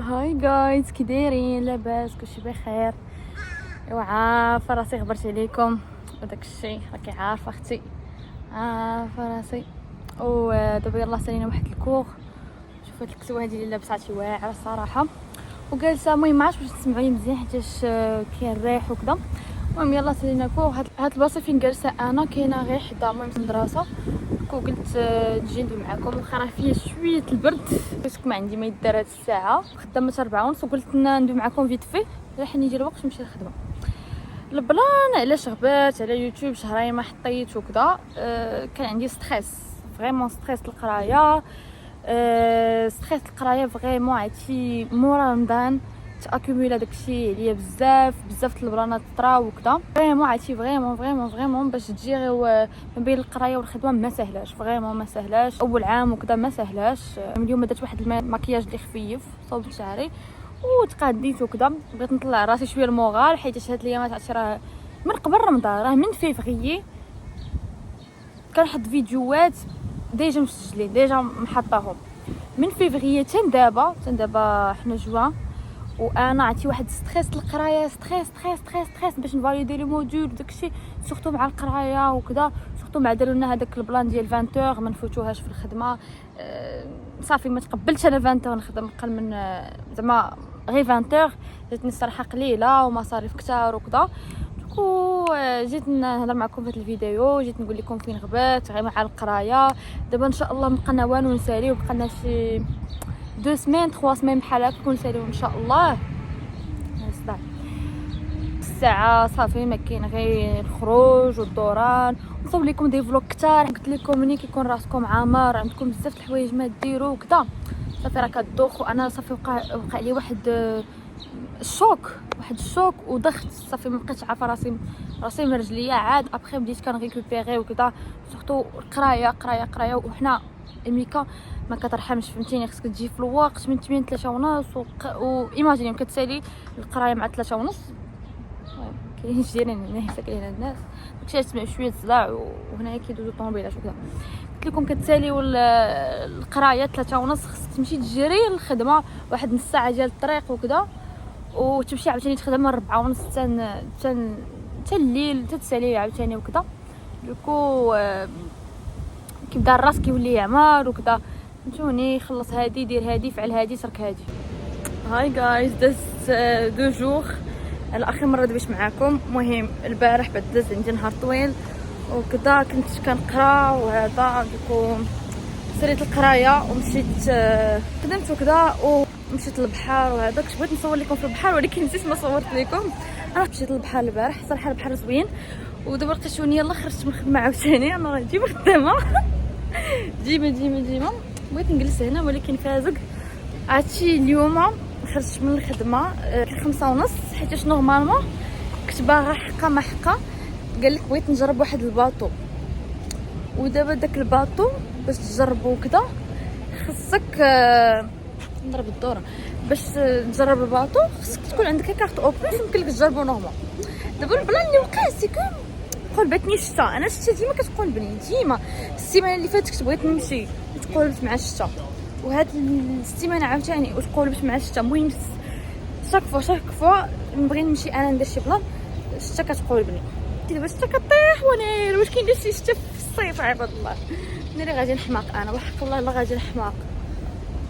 هاي جايز، كي دايرين؟ لاباس؟ كلشي بخير؟ ايوا عارفه راسي خبرت عليكم وداك الشيء، راكي عارفه اختي، عارفه راسي. ودابا يلاه سالينا واحد الكوغ. شوف هاد الكسوه هادي اللي لابسه شي واعره الصراحه وجالسه. المهم ما عرفتش واش تسمعوني مزيان حيتاش كاين الريح وكذا. المهم يلاه سالينا كوغ. هاد البلاصه فين جالسه انا كاينه غير حدا المهم المدرسه. قلت نجي ندوي معكم، واخا راه فيا شويه البرد باسكو ما عندي ما يدار هاد الساعه، خدامه 4:30 وقلت ندوي معكم فيت في راح يجي الوقت نمشي للخدمه. البلان علاش غبات على يوتيوب شهرين ما حطيت وكذا. كان عندي ستريس، فريمون ستريس القرايه. ستريس القرايه فريمون عرفتي مورا رمضان تاكومولا داكشي عليا بزاف البلانات طراو وكذا. فريمون عرفتي فريمون باش تجيريو ما بين القرايه والخدمه ما سهلاش، فريمون ما سهلاش. اول عام وكذا ما سهلاش. اليوم درت واحد المكياج اللي خفيف، صوبت شعري وتقاديت وكذا. بغيت نطلع راسي شويه المورال حيت هاد الايامات عرفتي راه من قبل رمضان، راه من فيفري كنحط فيديوهات ديجا مسجلين ديجا محطاهم من فيفري حتى دابا حنا جوان. وانا عرفتي واحد ستريس القرايه، ستريس باش نفاليدي لي موديول وداكشي، سورتو مع القرايه وكذا، سورتو مع داروا لنا هذاك البلان ديال 20 ما نفوتوهاش في الخدمه. صافي ما تقبلتش انا 20 نخدم اقل من زعما غير 20 جاتني الصراحه قليله ومصاريف كثار وكذا. جيت نهضر معكم في هذا الفيديو، جيت نقول لكم فين غبات غير مع القرايه. دابا ان شاء الله مبقى والو نساليو، بقى شي 2 سيمين 3 سيمين بحال هكا نكون ساليو ان شاء الله. صداع الساعه صافي ما كاين غير الخروج والدوران. نصور لكم دي فلوق كثار، قلت لكم ملي كيكون راسكم عامر عندكم بزاف د الحوايج ما ديروا وكذا صافي راه كدوخ. وانا صافي وقع لي واحد الشوك وضغط، صافي ما بقيتش عارفه راسي من رجليا عاد. ابخي بديت كنريكوبيري وكذا، سورتو قرايه وحنا الميكا ما كترحمش فهمتيني، خصك تجي في الوقت من 8 3:30 وايماجيني كتسالي القرايه مع 3:30. كاين جيران هنا ساكنين هنا الناس داكشي تسمع شويه الصداع وهنايا كيدوزو الطوموبيلات وكذا. قلت لكم كتساليو القرايه 3:30 خصك تمشي تجري للخدمه واحد نص ساعه ديال الطريق وكذا، وتمشي عاوتاني تخدم من 4:30 حتى الليل تتسالي عاوتاني وكذا. دوكو كيبدا الراس كيولي يعمر وكذا. فهمتوني، خلص هادي دير هادي فعل هادي ترك هادي. هاي جايز، دازت 2 جوغ الاخر مره دبيت معاكم. المهم البارح بعد داز عندي نهار طويل وكذا، كنت كنقرا وهذا. دوكو ساليت القرايه ومشيت خدمت وكذا ومشيت للبحر وهذا. كنت بغيت نصور لكم في البحر ولكن نسيت ما صورت لكم. انا مشيت للبحر البارح صراحه البحر زوين. ودابا لقيتوني يلاه خرجت من الخدمه عاوتاني، انا راه ديما خدامه ديما بغيت نجلس هنا ولكن فازق. عرفتي اليوم خرجت من الخدمه 5:30 حيت نورمالمون كنت باغا حقا ما حقا قال لك بغيت نجرب واحد الباطو. ودابا داك الباطو باش تجربو كذا خصك نضرب الدوره. باش تجرب الباطو خصك تكون عندك كارت اوبن يمكن لك تجربو نورمال. دابا البلان اللي وقع سيكون قلبتني الشتا. انا الشتا ديما كتقلبني ديما. السيمانه اللي فاتت كنت بغيت نمشي تقلبت مع الشتا، وهاد السيمانه عاوتاني وتقلبت مع الشتا. المهم شاك فوا نبغي نمشي انا ندير شي بلان الشتا كتقلبني. دابا الشتا كطيح ونير. واش كاين شي شتا في الصيف عباد الله؟ ناري غادي نحماق انا وحق الله الا غادي نحماق.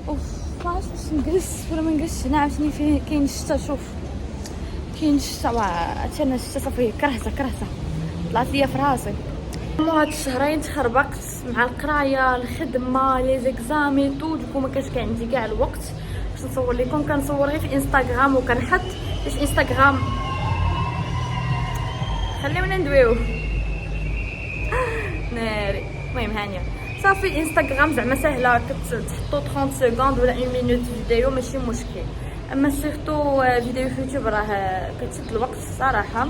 اوف ما عرفتش نجلس ولا ما نجلسش هنا. عاوتاني فيه كاين الشتا، شوف كاين الشتا. حتى انا الشتا صافي كرهته طلعت ليا في راسي. هاد الشهرين تخربقت مع القرايه الخدمه لي زيكزامي دوكو ما كانش عندي كاع الوقت باش نصور لكم. كنصور غير في انستغرام وكنحط باش انستغرام. خلينا ندويو ناري. المهم هانيه صافي انستغرام زعما سهله، كتحطوا 30 سكوند ولا 1 مينوت فيديو ماشي مشكل. اما سيرتو فيديو يوتيوب راه كتشد الوقت الصراحه،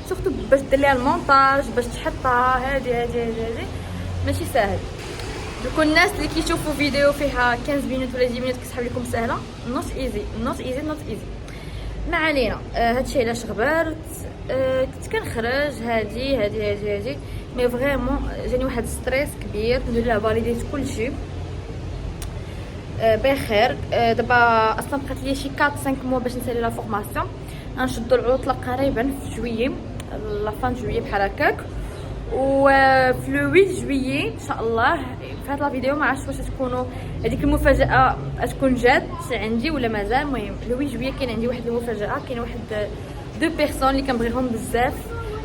سورتو باش دير ليها المونتاج باش تحطها هادي ماشي ساهل. دوك الناس اللي كيشوفوا فيديو فيها 15 مينوت ولا 10 مينوت كتحسب لكم سهله. نوت ايزي. ما علينا. هادشي علاش غبرت. كنت كنخرج هادي مي فريمون جاني واحد ستريس كبير. الحمد لله فاليديت كلشي. بخير. دابا اصلا بقات لي شي 4 5 موا باش نسالي لا فورماسيون. غنشدو العطله قريبا في جويي، لا فان جويي بحال هكاك، وفي لو 8 جويي ان شاء الله. في هاد لا فيديو ما عرفتش واش تكونوا هذيك المفاجاه تكون جات عندي ولا مازال. المهم لو 8 جويي كاين عندي واحد المفاجاه، كاين واحد دو بيرسون اللي كنبغيهم بزاف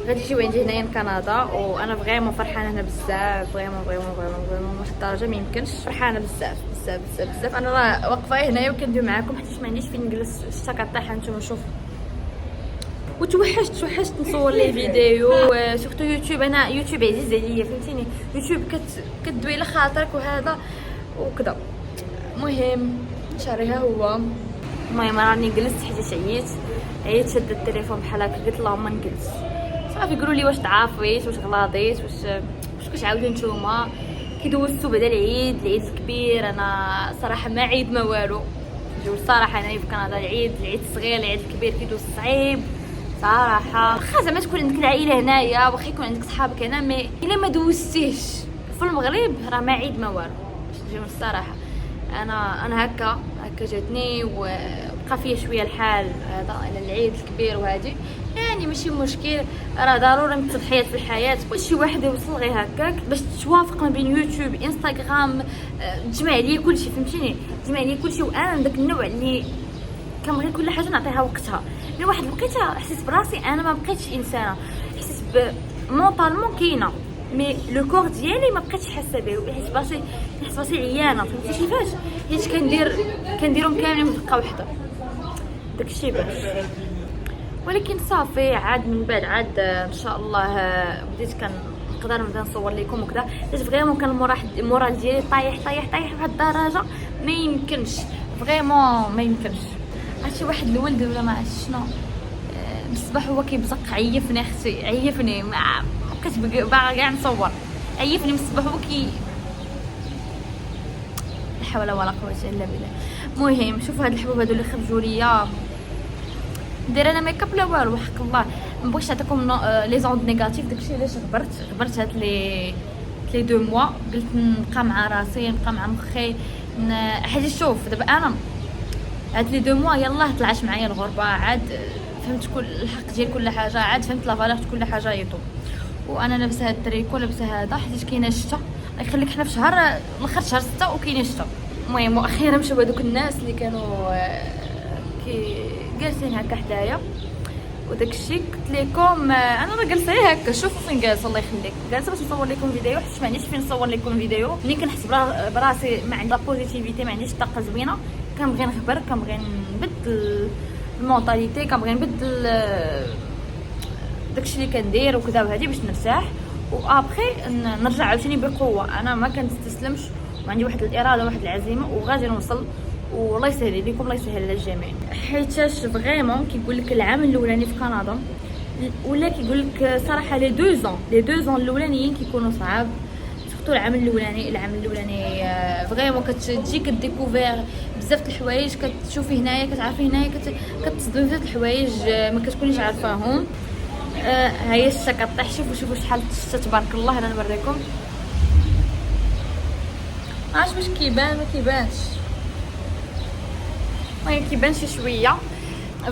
غادي يجيو عندي هنايا لكندا، وانا فريمون فرحانه هنا بزاف، فريمون واحد الدرجه ما يمكنش. فرحانه بزاف بزاف بزاف بزاف. انا راه واقفه هنايا وكندوي معاكم حيت ما عنديش فين نجلس، الشتا كطيح نتوما شوفوا. وتوحشت نصور لي فيديو سورتو يوتيوب. انا يوتيوب عزيز عليا فهمتيني، يوتيوب كدوي على خاطرك وهذا وكذا. المهم شاري ها هو. المهم راني جلست حيت عييت شدت التليفون بحال هكا، قلت اللهم نجلس صافي. يقولوا لي واش تعافيت، واش غلاضيت، واش كتعاودوا نتوما كي دوزتوا بعدا العيد الكبير. انا صراحه ما عيد ما والو، نقول الصراحه. انا في كندا العيد الصغير العيد الكبير كيدوز صعيب صراحه. واخا زعما تكون عندك العائله هنايا، واخا يكون عندك صحابك هنا، مي الا ما دوزتيش في المغرب راه ما عيد ما والو باش نجيو الصراحه. انا هكا جاتني وبقى فيا شويه الحال هذا على العيد الكبير وهادي، يعني ماشي مشكل. راه ضروري من التضحيات في الحياه، شي واحد يوصل غير هكاك باش توافق ما بين يوتيوب انستغرام، تجمع لي كلشي فهمتيني، تجمع لي كلشي. وانا من داك النوع اللي كنبغي كل حاجه نعطيها وقتها. من واحد الوقيته حسيت براسي انا ما بقيتش انسانه، حسيت مونطالمون كاينه، مي لو كور ديالي ما بقيتش حاسه به، حس براسي عيانه فهمتي كيفاش. حيت كنديرهم كاملين في دقه واحده، داكشي باش. ولكن صافي عاد من بعد عاد ان شاء الله بديت نقدر نبدا نصور لكم وكذا. حيت فريمون كان المورال ديالي طايح بواحد الدرجه ما يمكنش، فريمون ما يمكنش. عرفتي واحد الولد ولا ما عرفتش شنو، بالصباح هو كيبزق عيفني اختي، عيفني ما بقيت باغا كاع نصور، عيفني من الصباح هو لا حول ولا قوه الا بالله. المهم شوفوا هاد الحبوب هادو اللي خرجوا ليا، دايره انا ميكاب لا والو حق الله. ما بغيتش نعطيكم لي زوند نيجاتيف، داكشي علاش غبرت هاد لي 2 موا. قلت نبقى مع راسي، نبقى مع مخي حاجه. شوف دابا انا هاد لي 2 موا يلاه طلعت معايا الغربه، عاد فهمت كل الحق ديال كل حاجه، عاد فهمت لا فالور كل حاجه يطو. وانا لابسه هاد التريكو، لابسه هذا حيت كاينه الشتا. الله يخليك حنا في شهر الاخر شهر 6 وكاينه الشتا. المهم واخيرا مشاو هذوك الناس اللي كانوا جالسين هكا حدايا وداكشي. قلت لكم انا راه جالسه هكا، شوفوا فين جالسه الله يخليك، جالسه باش نصور لكم فيديو حيت ما عنديش فين نصور لكم فيديو. ملي كنحس براسي ما عندي بوزيتيفيتي، ما عنديش طاقه زوينه، كنبغي نخبر، كنبغي نبدل المونطاليتي، كنبغي نبدل داكشي اللي كندير وكذا وهادي باش نرتاح، وابخي نرجع عاوتاني بقوه. انا ما كنستسلمش وعندي واحد الاراده واحد العزيمه وغادي نوصل، والله يسهل لكم، الله يسهل على الجميع. حيتاش فريمون كيقول لك العام الاولاني في كندا، ولا كيقول لك صراحه لي 2 زون الاولانيين كيكونوا صعاب، سورتو العام الاولاني فريمون كتجي كديكوفير بزاف د الحوايج، كتشوفي هنايا، كتعرفي هنايا، كتصدمي بزاف د الحوايج ما كتكونيش عارفاهم. هي الشتا كطيح، شوفوا شحال الشتا تبارك الله. انا نوريكم عاش باش كيبان، ما كيبانش، المهم كيبان شي شويه.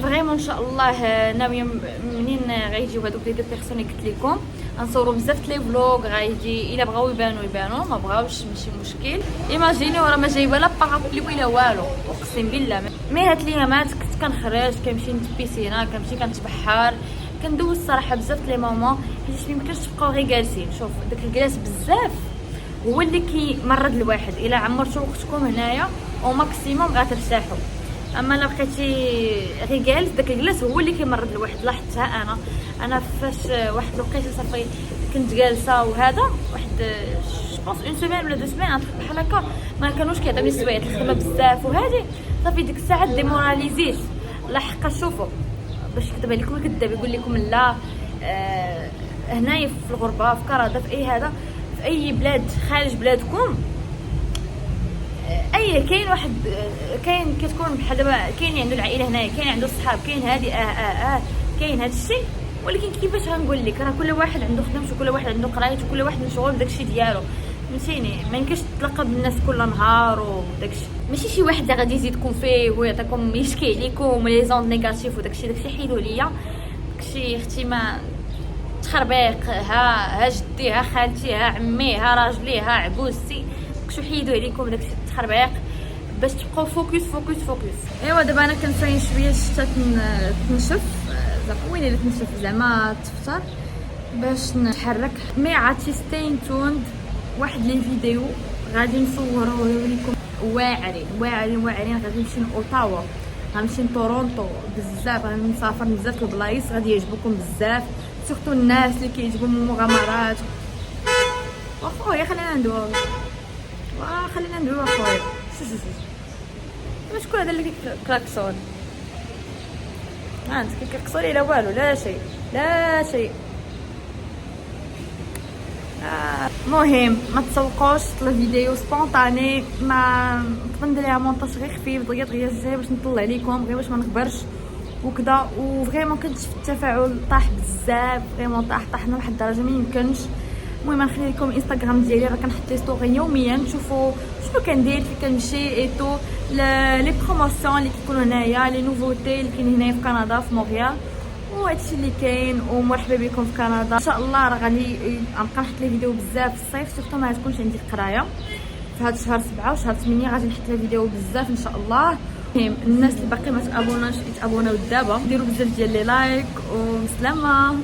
فريمون ان شاء الله ناويه منين غيجيو هذوك لي 2 بيرسون اللي قلت لكم غنصوروا بزاف لي فلوغ. غيجي الا بغاو يبانوا، ما بغاوش ماشي مشكل. ايماجينيو راه ما جايبه لا بارابلي ولا والو، اقسم بالله. مي هاد الايامات كنت كنخرج، كنمشي للبيسينا، كنمشي كنتبحر، كندوز الصراحه بزاف لي ماما، حيت ما يمكنش تبقاو غير جالسين. شوف داك الجلاس بزاف هو اللي كيمرض الواحد. الا عمرتوا وقتكم هنايا او ماكسيموم غترتاحوا، اما الا بقيتي غير جالس داك الجلاس هو اللي كيمرض الواحد. لاحظتها انا فاش واحد الوقيته صافي كنت جالسه وهذا واحد جوبونس 1 سيمين ولا 2 سيمين بحال هكا، ما كانوش كيعطيوني السوايع، الخدمه بزاف وهذه صافي ديك الساعه ديموراليزيت. لاحقا شوفوا باش كذب عليكم كذاب يقول لكم لا، هنايا في الغربه في كندا في اي هذا في اي بلاد خارج بلادكم، اي كاين واحد كاين كتكون بحال دابا كاين عنده العائله هنايا، كاين عنده الصحاب، كاين هادي كاين هذا الشيء. ولكن كيفاش غنقول لك، راه كل واحد عنده خدمته، كل واحد عنده قرايته، كل واحد مشغول بداكشي ديالو فهمتيني. ما يمكنش تتلاقى بالناس كل نهار وداكشي. ماشي شي واحد اللي غادي يزيدكم فيه ويعطيكم يشكي عليكم لي زوند نيجاتيف وداكشي حيدوا ليا. داكشي اختي ما تخربيق، ها جدي ها خالتي ها عمي ها راجلي ها عبوسي، داكشي حيدوا عليكم داكشي التخربيق باش تبقاو فوكس فوكس فوكس. ايوا دابا انا كنفاين شويه الشتا تنشف زعما اللي تنشف زعما تفطر باش نتحرك. مي عرفتي ستين توند واحد لي فيديو غادي نصوروه لكم واعرين غادي نمشي لاوتاوا، غنمشي لتورونتو بزاف، غنسافر بزاف البلايص غادي يعجبوكم بزاف، سورتو الناس اللي كيعجبهم المغامرات. واخويا خلينا ندوي اخويا. شكون هذا اللي كلاكسون؟ انت كيكسوني لا والو لا شيء. مهم ما تسوقوش الفيديو سبونطاني، ما نقدر ندير ليها مونتاج غير خفيف دغيا غير باش نطلع عليكم، غير باش ما نكبرش وكذا. وفريمون كنت شفت التفاعل طاح بزاف، فريمون طاحنا لواحد الدرجه ما يمكنش. المهم نخلي لكم الانستغرام ديالي، راه كنحط لي ستوري يوميا تشوفوا شنو كندير فين كنمشي ايتو لي بروموسيون اللي كيكونوا هنايا، لي نوفوتي اللي كاين هنايا في كندا في مونريال، وهادشي اللي كاين. ومرحبا بكم في كندا ان شاء الله. راه غادي نبقى نحط لي فيديو بزاف في الصيف، سورتو ما تكونش عندي القرايه في هذا شهر 7 وشهر 8 غادي نحط لي فيديو بزاف ان شاء الله. المهم الناس اللي باقي ما تابوناش يتابوناو دابا، ديروا بزاف ديال لي لايك وبسلامه.